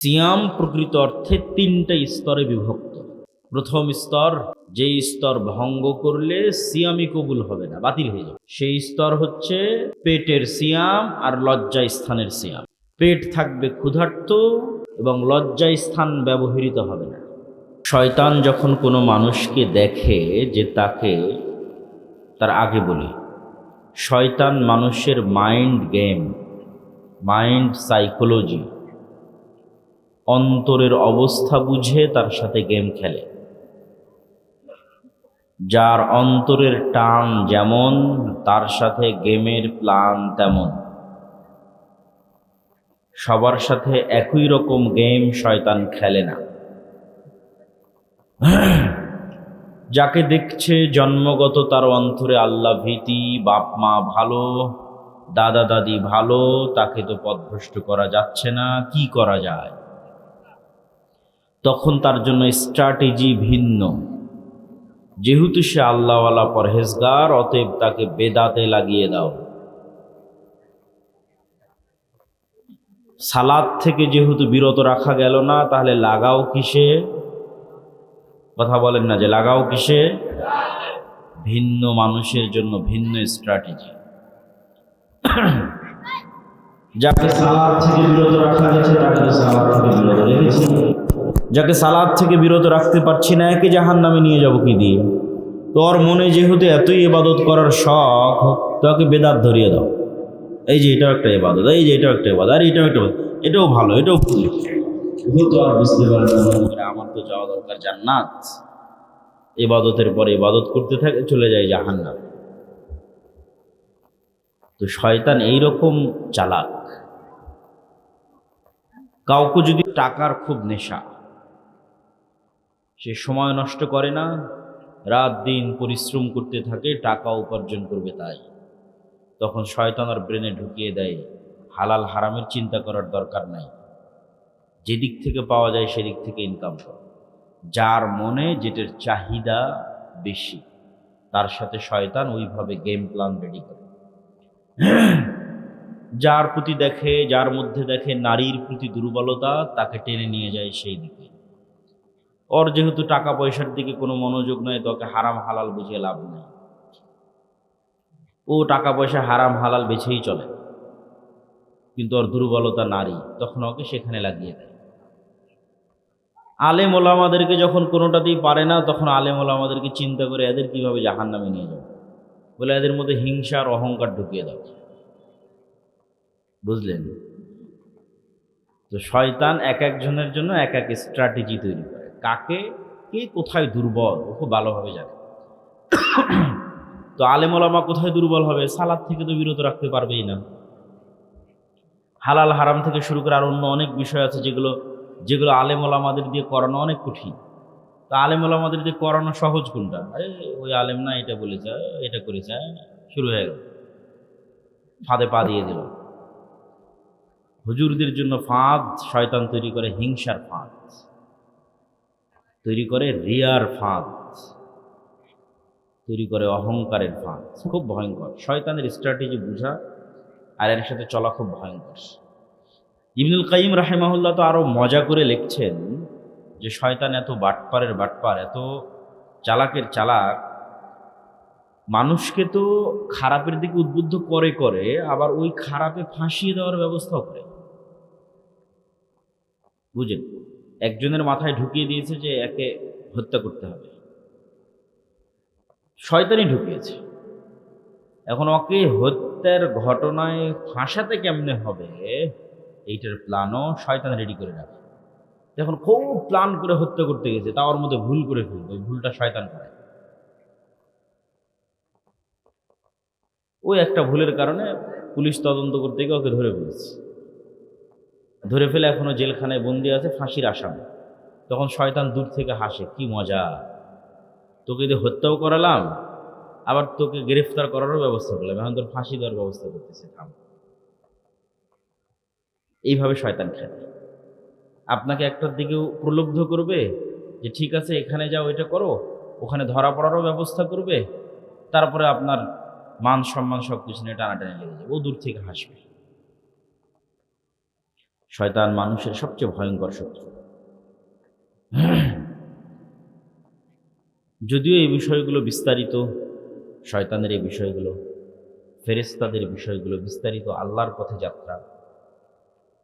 সিয়াম প্রকৃত অর্থে তিনটা স্তরে বিভক্ত। প্রথম স্তর, যেই স্তর ভঙ্গ করলে সিয়ামই কবুল হবে না, বাতিল হয়ে যাবে, সেই স্তর হচ্ছে পেটের সিয়াম আর লজ্জা স্থানের সিয়াম। পেট থাকবে ক্ষুধার্ত এবং লজ্জা স্থান ব্যবহৃত হবে না। শয়তান যখন কোনো মানুষকে দেখে যে তাকে, তার আগে বলি, শয়তান মানুষের মাইন্ড গেম, মাইন্ড সাইকোলজি, অন্তরের অবস্থা বুঝে তার সাথে গেম খেলে। যার অন্তরের টান যেমন, তার সাথে গেমের প্ল্যান তেমন। সবার সাথে একই রকম গেম শয়তান খেলে না। যাকে দেখছে জন্মগত তার অন্তরে আল্লাহ ভীতি, বাপ মা ভালো, দাদা দাদি ভালো, তাকে তো পথভ্রষ্ট করা যাচ্ছে না, কি করা যায়? তখন তার জন্য স্ট্র্যাটেজি ভিন্ন। যেহেতু সে আল্লাহওয়ালা পরহেজগার, অতএব তাকে বেদাতে লাগিয়ে দাও। সালাদ থেকে যেহেতু বিরত রাখা গেল না, তাহলে লাগাও কিসে? কথা বলেন না যে লাগাও কিসে? ভিন্ন মানুষের জন্য ভিন্ন স্ট্র্যাটেজি। যাকে সালাদ থেকে বিরত রাখা গেছে তাকে সালাদ থেকে বিরত রেখেছি, যাকে সালাদ থেকে বিরত রাখতে পারছি না, একে জাহান্নামে নিয়ে যাব কি দিয়ে? তোর মনে যেহেতু এতই ইবাদত করার শখ, তোকে বেদাত ধরিয়ে দাও। এই যে এটাও একটা ইবাদত, এই যে এটাও একটা ইবাদত, আর এটাও একটা, এটাও ভালো, এটাও তো আর বুঝতে পারে না আমার তো যাওয়া দরকার জান্নাত। ইবাদতের পরে ইবাদত করতে থাকে, চলে যায় জাহান্নাম। তো শয়তান এইরকম চালাক। কাউকে যদি টাকার খুব নেশা, সে সময় নষ্ট করে না, রাত দিন পরিশ্রম করতে থাকে, টাকা উপার্জন করবে তাই। তখন শয়তান আর ব্রেনে ঢুকিয়ে দেয় হালাল হারামের চিন্তা করার দরকার নাই, যেদিক থেকে পাওয়া যায় সেদিক থেকে ইনকাম করো। যার মনে যেটার চাহিদা বেশি, তার সাথে শয়তান ওইভাবে গেম প্ল্যান রেডি করে। যার প্রতি দেখে, যার মধ্যে দেখে নারীর প্রতি দুর্বলতা, তাকে টেনে নিয়ে যায় সেই দিকে। ওর যেহেতু টাকা পয়সার দিকে কোনো মনোযোগ নয়, তোকে হারাম হালাল বুঝে লাভ নেই। ও টাকা পয়সা হারাম হালাল বেছেই চলে, কিন্তু ওর দুর্বলতা নারী, তখন ওকে সেখানে লাগিয়ে দেয়। আলেম ওলামাদেরকে যখন কোনোটাতেই পারে না, তখন আলেম ওলামাদেরকে চিন্তা করে এদের কিভাবে জাহান্নামে নিয়ে যাবে, বলে এদের মধ্যে হিংসা আর অহংকার ঢুকিয়ে দাও। বুঝলেন? তো শয়তান এক একজনের জন্য এক এক স্ট্র্যাটেজি তৈরি করে, কাকে কে কোথায় দুর্বল ও খুব ভালোভাবে জানে। তো আলেম ওলামা কোথায় দুর্বল হবে? সালাদ থেকে তো বিরত রাখতে পারবেই না। হালাল হারাম থেকে শুরু করে আর অন্য অনেক বিষয় আছে যেগুলো যেগুলো আলেম ওলামাদের দিয়ে করানো অনেক কঠিন। তো আলেম ওলামাদের দিয়ে করানো সহজ কোনটা? ওই আলেম না এটা বলেছে, এটা করেছে, শুরু হয়ে গেল, ফাঁদে পা দিয়ে দিল। হুজুরদের জন্য ফাঁদ শয়তান তৈরি করে, হিংসার ফাঁদ তৈরি করে, রিয়ার ফাঁদ তৈরি করে, অহংকারের ফাঁদ। খুব ভয়ঙ্কর। শয়তানের স্ট্র্যাটেজি বুঝা আর এর সাথে চলা খুব ভয়ঙ্কর। ইবনুল কাইয়িম রাহিমাহুল্লাহ তো আরো মজা করে লিখছেন যে শয়তান এত বাটপারের বাটপার, এত চালাকের চালাক, মানুষকে তো খারাপের দিকে উদ্বুদ্ধ করে করে আবার ওই খারাপে ফাঁসিয়ে দেওয়ার ব্যবস্থাও করে। বুঝেন? একজনের মাথায় ঢুকিয়ে দিয়েছে যে একে হত্যা করতে হবে, শয়তানই ঢুকিয়েছে। এখন ওকে হত্যার ঘটনায় ফাঁসাতে কেমনে হবে, এইটার প্ল্যানও শয়তান রেডি করে রাখে। এখন খুব প্ল্যান করে হত্যা করতে গেছে, তা ওর মধ্যে ভুল করে ফেলবে, ওই ভুলটা শয়তান করে। ওই একটা ভুলের কারণে পুলিশ তদন্ত করতে গিয়ে ওকে ধরে ফেলেছে, ধরে ফেলে এখনো জেলখানায় বন্দি আছে, ফাঁসির আসামি। তখন শয়তান দূর থেকে হাসে, কি মজা, তোকে দিয়ে হত্যাও করালাম, আবার তোকে গ্রেফতার করারও ব্যবস্থা করলাম, এখন তোর ফাঁসি দেওয়ার ব্যবস্থা করতেছে, থাম। এইভাবে শয়তান খেলে। আপনাকে একটার দিকেও প্রলুব্ধ করবে যে ঠিক আছে এখানে যাও, এটা করো, ওখানে ধরা পড়ারও ব্যবস্থা করবে, তারপরে আপনার মান সম্মান সব কিছু নিয়ে টানাটানি লেগে যাবে, ও দূর থেকে হাসবে। শয়তান মানুষের সবচেয়ে ভয়ঙ্কর শত্রু। যদিও এই বিষয়গুলো বিস্তারিত, শয়তানের এই বিষয়গুলো, ফেরেশতাদের বিষয়গুলো বিস্তারিত আল্লাহর পথে যাত্রা,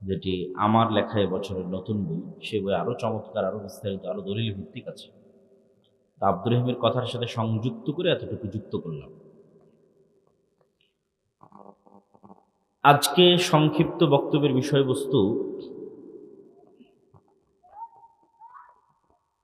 যেটি আমার লেখা বছরের নতুন বই, সে বই আরও চমৎকার, আরও বিস্তারিত, আরও দলিল ভিত্তিক আছে। তা আব্দুর রহিমের কথার সাথে সংযুক্ত করে এতটুকু যুক্ত করলাম। আজকে সংক্ষিপ্ত বক্তব্যের বিষয়বস্তু,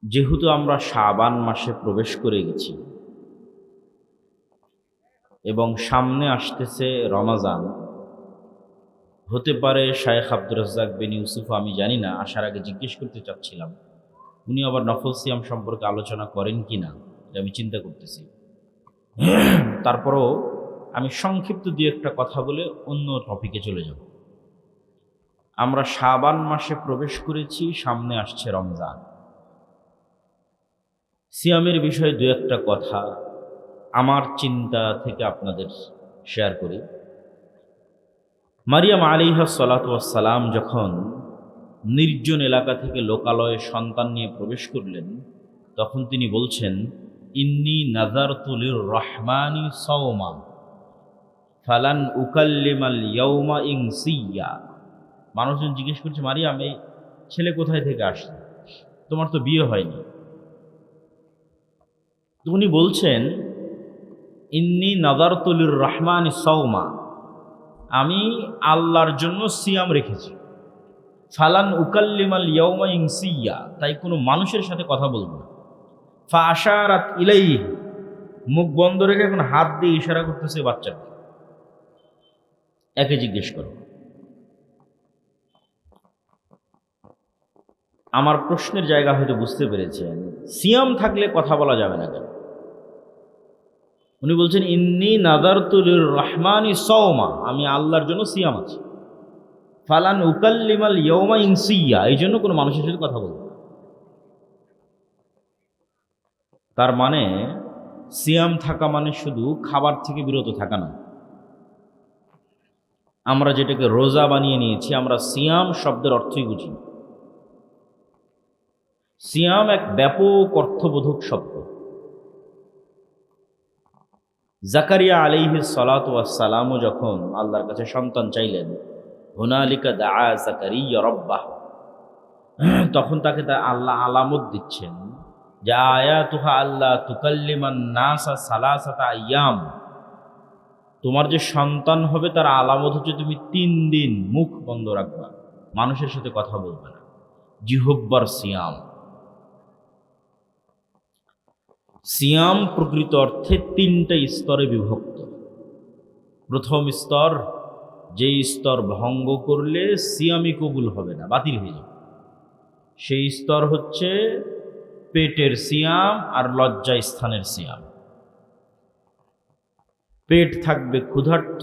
যেহেতু আমরা শাবান মাসে প্রবেশ করে গেছি এবং সামনে আসতেছে রমাজান, হতে পারে শায়েখ আব্দুর রাজ্জাক বিন ইউসুফ, আমি জানি না, আসার আগে জিজ্ঞেস করতে চাচ্ছিলাম উনি আবার নফল সিয়াম সম্পর্কে আলোচনা করেন কি না, এটা আমি চিন্তা করতেছি। তারপরও আমি সংক্ষিপ্ত দুই একটা কথা বলে অন্য টপিকে চলে যাব। আমরা শাবান মাসে প্রবেশ করেছি, সামনে আসছে রমজান। সিয়ামের বিষয়ে দু একটা কথা আমার চিন্তা থেকে আপনাদের শেয়ার করি। মারিয়াম আলাইহা সালাতু ওয়াস সালাম যখন নির্জন এলাকা থেকে লোকালয়ে সন্তান নিয়ে প্রবেশ করলেন, তখন তিনি বলছেন, ইন্নী নাযারতু লির রহমানি সাওমা ফালান উকাল্লিমাল ইয়াউমা ইনসিয়্যা। মানুষজন জিজ্ঞেস করছে, মারিয়াম, এই ছেলে কোথায় থেকে আসছে, তোমার তো বিয়ে হয়নি। তো উনি বলছেন, ইন্নী নাযারতু লির রহমানি সাওমা, আমি আল্লাহর জন্য সিয়াম রেখেছি। ফালান উকাল্লিমাল ইয়াউমা ইনসিয়্যা, তাই কোনো মানুষের সাথে কথা বলবো না। ফা আশারাত ইলাইহি, মুখ বন্ধ রেখে এখন হাত দিয়ে ইশারা করতেছে বাচ্চাকে। একে জিজ্ঞেস করো। আমার প্রশ্নের জায়গা হয়তো বুঝতে পেরেছেন, সিয়াম থাকলে কথা বলা যাবে না কেন? উনি বলছেন, ইন্নী নাযারতু লির রহমানি সাওমা, আমি আল্লাহর জন্য সিয়াম আছি। ফালান উকাল্লিমাল ইয়াউমা ইনসিয়্যা, এই জন্য কোনো মানুষের সাথে কথা বলবো না। তার মানে সিয়াম থাকা মানে শুধু খাবার থেকে বিরত থাকা না। আমরা যেটাকে রোজা বানিয়ে নিয়েছি, আমরা সিয়াম শব্দের অর্থই বুঝি। সিয়াম এক ব্যাপক অর্থবোধক শব্দ। জাকারিয়া আলাইহিস সালাতু ওয়াস সালামও যখন আল্লাহর কাছে সন্তান চাইলেন, হুনালিকা দাআ জাকারিয়া রাব্বাহ, তখন তাকে আল্লাহ আলামত দিচ্ছেন যে আয়াতুহা আল্লাহ তুকাল্লিমান নাসা সালাসাতা আইয়াম, তোমার যে সন্তান হবে তার আলামত হচ্ছে তুমি 3 দিন মুখ বন্ধ রাখবা, মানুষের সাথে কথা বলবে না। জিহব্বার সিয়াম। সিয়াম প্রকৃত অর্থে 3টা স্তরে বিভক্ত। প্রথম স্তর, যেই স্তর ভঙ্গ করলে সিয়ামই কবুল হবে না, বাতিল হয়ে যাবে, সেই স্তর হচ্ছে পেটের সিয়াম আর লজ্জা স্থানের সিয়াম। পেট থাকবে ক্ষুধার্ত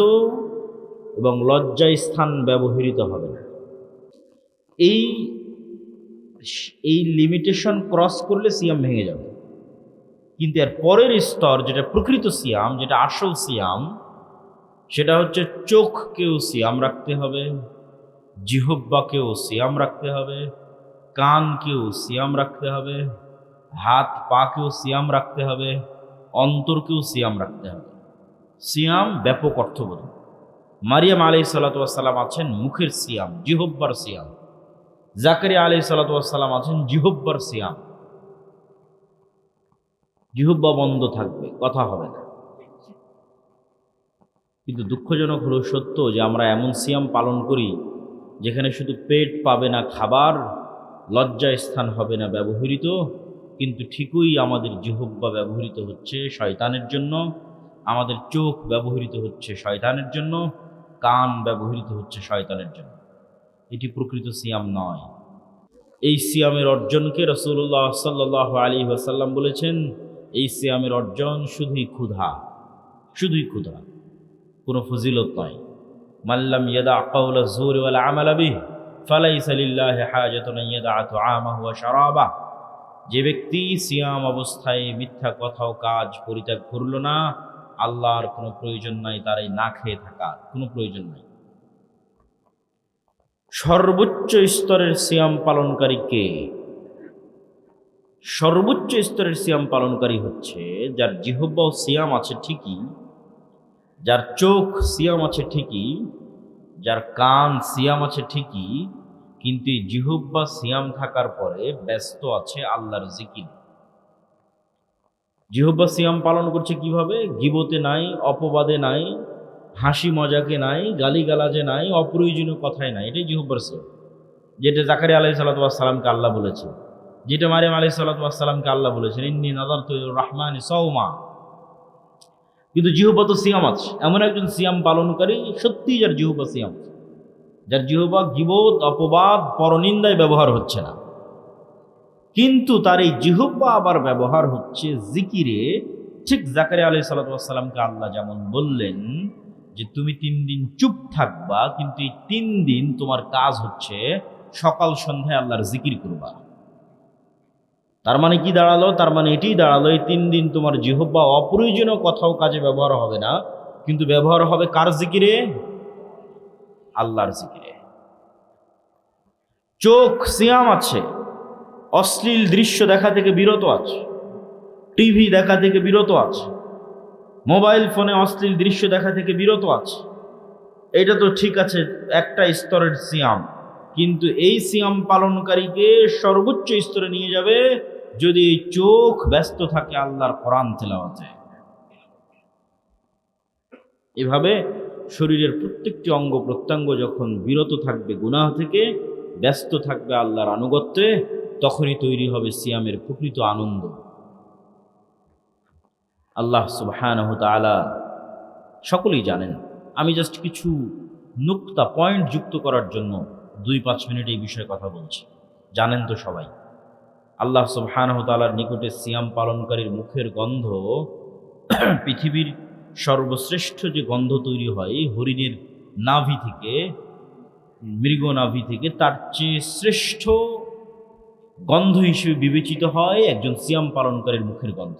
এবং লজ্জা স্থান ব্যবহৃত হবে না। এই লিমিটেশন ক্রস করলে সিয়াম ভেঙে যাবে। কিন্তু এর পরের স্তর, যেটা প্রকৃত সিয়াম, যেটা আসল সিয়াম, সেটা হচ্ছে চোখকেও সিয়াম রাখতে হবে, জিহ্বাকেও সিয়াম রাখতে হবে, কানকেও সিয়াম রাখতে হবে, হাত পাকেও সিয়াম রাখতে হবে, অন্তরকেও সিয়াম রাখতে হবে। সিয়াম ব্যাপক অর্থবোধ। মারিয়াম আলাইহিস সালাতু ওয়াস সালাম আছেন মুখের সিয়াম, জিহ্বার সিয়াম। জাকারিয়া আলাইহিস সালাতু ওয়াস সালাম আছেন জিহ্বার সিয়াম, জিহ্বা বন্ধ থাকবে, কথা হবে না। কিন্তু দুঃখজনক হলো সত্য যে আমরা এমন সিয়াম পালন করি যেখানে শুধু পেট পাবে না খাবার, লজ্জা স্থান হবে না ব্যবহৃত, কিন্তু ঠিকই আমাদের জিহ্বা ব্যবহৃত হচ্ছে শয়তানের জন্য, আমাদের চোখ ব্যবহৃত হচ্ছে শয়তানের জন্য, কান ব্যবহৃত হচ্ছে শয়তানের জন্য। এটি প্রকৃত সিয়াম নয়। এই সিয়ামের অর্জনকে রাসূলুল্লাহ সাল্লাল্লাহু আলাইহি ওয়াসাল্লাম বলেছেন, এই সিয়ামের অর্জন শুধুই ক্ষুধা, শুধুই ক্ষুধা, কোনো ফজিলত নয়। মাল্লাম ইয়াদা কাওলা যুর ওয়াল আমালা বিহি ফালাইসা লিল্লাহি হাজাতুন ইয়াদা তুআমাহু ওয়া শারাবাহ। যে ব্যক্তি সিয়াম অবস্থায় মিথ্যা কথা ও কাজ পরিত্যাগ করল না, আল্লাহর কোনো প্রয়োজন নাই তার এই না খেয়ে থাকার, কোনো প্রয়োজন নাই। সর্বোচ্চ স্তরের সিয়াম পালনকারী কে? সর্বোচ্চ স্তরের সিয়াম পালনকারী হচ্ছে যার জিহ্বা ও সিয়াম আছে ঠিকই, যার চোখ সিয়াম আছে ঠিকই, যার কান সিয়াম আছে ঠিকই, কিন্তু এই জিহ্বা সিয়াম থাকার পরে ব্যস্ত আছে আল্লাহর জিকির। জিহ্বা সিয়াম পালন করছে কিভাবে? গীবতে নাই, অপবাদে নাই, হাসি মজাকে নাই, গালিগালাজে নাই, অপ্রয়োজনীয় কথায় নাই। এটাই জিহ্বার সিয়াম, যেটা জাকারিয়া আলাইহিস সালামকে আল্লাহ বলেছেন, যেটা মারিয়াম আলাইহিস সালামকে আল্লাহ বলেছেন, ইন্নী নাযারতু লির-রাহমানি সাওমা। কিন্তু জিহ্বা তো সিয়াম আছে। এমন একজন সিয়াম পালনকারী সত্যিই যার জিহ্বা সিয়াম, যার জিহ্বা গীবত, অপবাদ, পরনিন্দায় ব্যবহার হচ্ছে না, কিন্তু তার এই জিহ্বা আবার ব্যবহার হচ্ছে জিকিরে। ঠিক জাকারিয়া আলাইহিস সালামকে আল্লাহ যেমন বললেন যে তুমি 3 দিন চুপ থাকবা, কিন্তু এই 3 দিন তোমার কাজ হচ্ছে সকাল সন্ধ্যায় আল্লাহর জিকির করবা। তার মানে কি দাঁড়ালো? তার মানে এটাই দাঁড়ালো এই 3 দিন তোমার জিহ্বা অপ্রয়োজনীয় কথাও কাজে ব্যবহার হবে না, কিন্তু ব্যবহার হবে কার জিকিরে? আল্লাহর জিকিরে। চোখ সিয়াম আছে, অশ্লীল দৃশ্য দেখা থেকে বিরত আছে, টিভি দেখা থেকে বিরত আছে, মোবাইল ফোনে অশ্লীল দৃশ্য দেখা থেকে বিরত আছে। এটা তো ঠিক আছে, একটা স্তরের সিয়াম, কিন্তু এই সিয়াম পালনকারীকে সর্বোচ্চ স্তরে নিয়ে যাবে যদি এই চোখ ব্যস্ত থাকে আল্লাহর কোরআন তেলাওয়াতে। এভাবে শরীরের প্রত্যেকটি অঙ্গ প্রত্যঙ্গ যখন বিরত থাকবে গুনাহ থেকে, ব্যস্ত থাকবে আল্লাহর আনুগত্যে, তখনই তৈরি হবে সিয়ামের প্রকৃত আনন্দ। আল্লাহ সুবহানাহু ওয়া তাআলা সকলেই জানেন। আমি জাস্ট কিছু নুকতা পয়েন্ট যুক্ত করার জন্য 2-5 মিনিট এই বিষয়ে কথা বলছি। জানেন তো সবাই, আল্লাহ সুবহানাহু ওয়া তাআলার নিকটে সিয়াম পালনকারীর মুখের গন্ধ পৃথিবীর সর্বশ্রেষ্ঠ যে গন্ধ তৈরি হয় হরিণের নাভি থেকে, মৃগ নাভি থেকে, তার চেয়ে শ্রেষ্ঠ গন্ধ হিসেবে বিবেচিত হয় একজন সিয়াম পালনকারীর মুখের গন্ধ।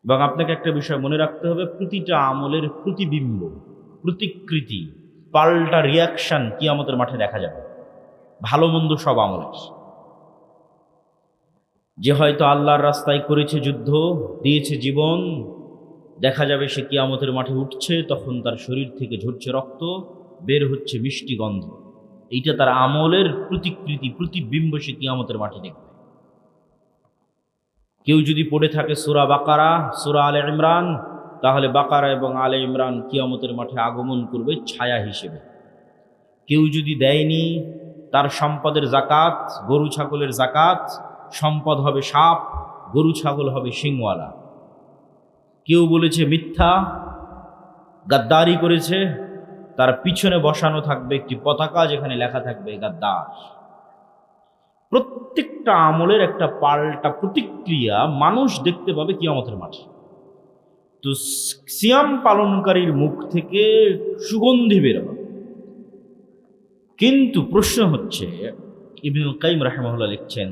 এবং আপনাকে একটা বিষয় মনে রাখতে হবে, প্রতিটা আমলের প্রতিবিম্ব, প্রতিকৃতি, পাল্টা রিয়াকশন কিয়ামতের মাঠে দেখা যাবে, ভালো মন্দ সব আমলের। যে হয়তো আল্লাহর রাস্তায় করেছে যুদ্ধ, দিয়েছে জীবন, দেখা যাবে সে কিয়ামতের মাঠে উঠছে, তখন তার শরীর থেকে ঝরছে রক্ত, বের হচ্ছে মিষ্টি গন্ধ। এইটা তার আমলের প্রতিকৃতি, প্রতিবিম্ব সে কিয়ামতের মাঠে দেখবে। কেউ যদি পড়ে থাকে সূরা বাকারা, সূরা আলে ইমরান, তাহলে বাকারা এবং আলে ইমরান কিয়ামতের মাঠে আগমন করবে ছায়া হিসেবে। কেউ যদি দেয়নি তার সম্পদের জাকাত, গরু ছাগলের জাকাত, সম্পদ হবে সাপ, গরু ছাগল হবে শিংওয়ালা। কেউ বলেছে মিথ্যা, গাদ্দারি করেছে, তার পিছনে বসানো থাকবে একটি পতাকা, যেখানে লেখা থাকবে গাদ্দার। প্রত্যেকটা আমলের একটা পাল্টা প্রতিক্রিয়া মানুষ দেখতে পাবে কিয়ামতের মাঠে। তো সিয়াম পালনকারীর মুখ থেকে সুগন্ধি বের হবে, কিন্তু প্রশ্ন হচ্ছে, ইবনুল কাইয়িম রাহিমাহুল্লাহ লিখছেন,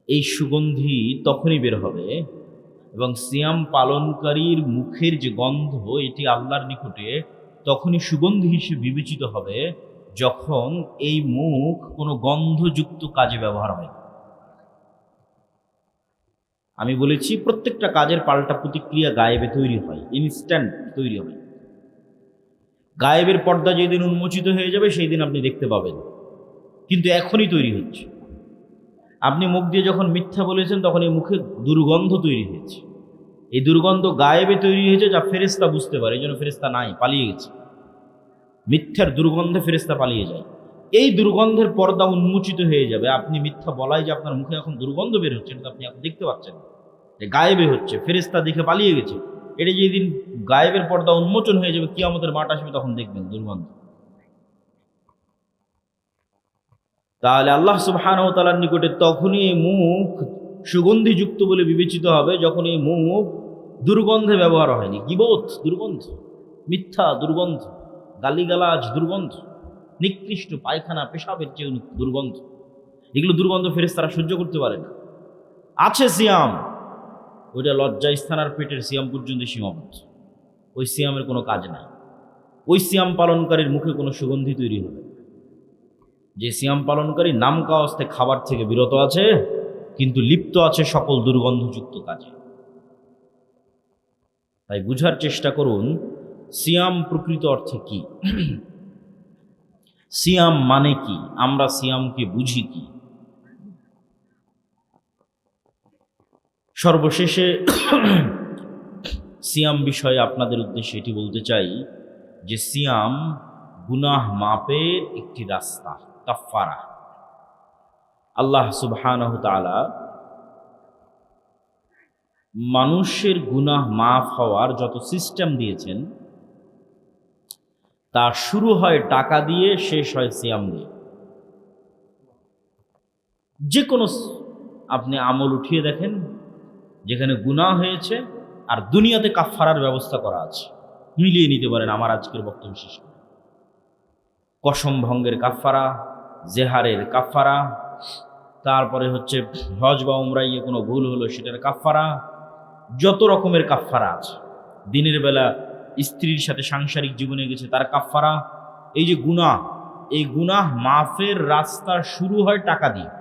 এই সুগন্ধি তখনই বের হবে এবং সিয়াম পালনকারীর মুখের যে গন্ধ, এটি আল্লাহর নিকটে তখনই সুগন্ধি হিসেবে বিবেচিত হবে যখন এই মুখ কোনো গন্ধযুক্ত কাজে ব্যবহার হয়। আমি বলেছি প্রত্যেকটা কাজের পাল্টা প্রতিক্রিয়া গায়েবে তৈরি হয়, ইনস্ট্যান্ট তৈরি হয়। গায়েবের পর্দা যেদিন উন্মোচিত হয়ে যাবে সেই দিন আপনি দেখতে পাবেন, কিন্তু এখনই তৈরি হচ্ছে। আপনি মুখ দিয়ে যখন মিথ্যা বলেছেন তখন এই মুখে দুর্গন্ধ তৈরি হয়েছে। এই দুর্গন্ধ গায়েবে তৈরি হয়েছে, যা ফেরেশতা বুঝতে পারে, এই জন্য ফেরেশতা নাই, পালিয়ে গেছে। মিথ্যার দুর্গন্ধে ফেরেশতা পালিয়ে যায়। এই দুর্গন্ধের পর্দা উন্মোচিত হয়ে যাবে। আপনি মিথ্যা বলাই যে আপনার মুখে এখন দুর্গন্ধ বের হচ্ছে, এটা আপনি এখন দেখতে পাচ্ছেন, যে গায়েবে হচ্ছে, ফেরেশতা দেখে পালিয়ে গেছে। এটা যেদিন গায়েবের পর্দা উন্মোচন হয়ে যাবে, কিয়ামতের মাঠ আসবে, তখন দেখবেন দুর্গন্ধ। তাহলে আল্লাহ সুবহানাহু ওয়া তাআলার নিকটে তখনই এই মুখ সুগন্ধিযুক্ত বলে বিবেচিত হবে যখন এই মুখ দুর্গন্ধে ব্যবহার হয়নি। গীবত দুর্গন্ধ, মিথ্যা দুর্গন্ধ, গালিগালাজ দুর্গন্ধ, নিকৃষ্ট পায়খানা পেশাবের চেয়ে দুর্গন্ধ। এগুলো দুর্গন্ধ ফেরেশতারা সহ্য করতে পারে না। আছে সিয়াম, ওইটা লজ্জাস্থান আর পেটের সিয়াম পর্যন্ত সীমাবদ্ধ, ওই সিয়ামের কোনো কাজ নাই। ওই সিয়াম পালনকারীর মুখে কোনো সুগন্ধি তৈরি হবে না। যে সিয়াম পালনকারী নাম কাওয়াস্তে খাবার থেকে বিরত আছে, কিন্তু লিপ্ত আছে সকল দুর্গন্ধযুক্ত কাজে। তাই বুঝার চেষ্টা করুন সিয়াম প্রকৃত অর্থে কি, সিয়াম মানে কি, আমরা সিয়ামকে বুঝি কি। সর্বশেষে সিয়াম বিষয়ে আপনাদের উদ্দেশ্যে এটি বলতে চাই যে সিয়াম গুনাহ মাপের একটি রাস্তা, কাফফারা। আল্লাহ সুবহানাহু তাআলা মানুষের গুনাহ মাফ হওয়ার যত সিস্টেম দিয়েছেন, তা শুরু হয় টাকা দিয়ে, শেষ হয় সিয়াম দিয়ে। যে কোনো আপনি আমল উঠিয়ে দেখেন যেখানে গুনাহ হয়েছে আর দুনিয়াতে কাফফারার ব্যবস্থা করা আছে, মিলিয়ে নিতে পারেন আমার আজকের বক্তব্য শেষ করে। কসম ভঙ্গের কাফফারা, জেহারের কাফফারা, তারপরে হচ্ছে হজ বা উমরায় গিয়ে কোনো ভুল হলো সেটার কাফফারা, যত রকমের কাফফারা আছে। দিনের বেলা স্ত্রীর সাথে সাংসারিক জীবনে গেছে তার কাফফারা। এই যে গুনাহ, এই গুনাহ মাফের রাস্তা শুরু হয় টাকা দিয়ে।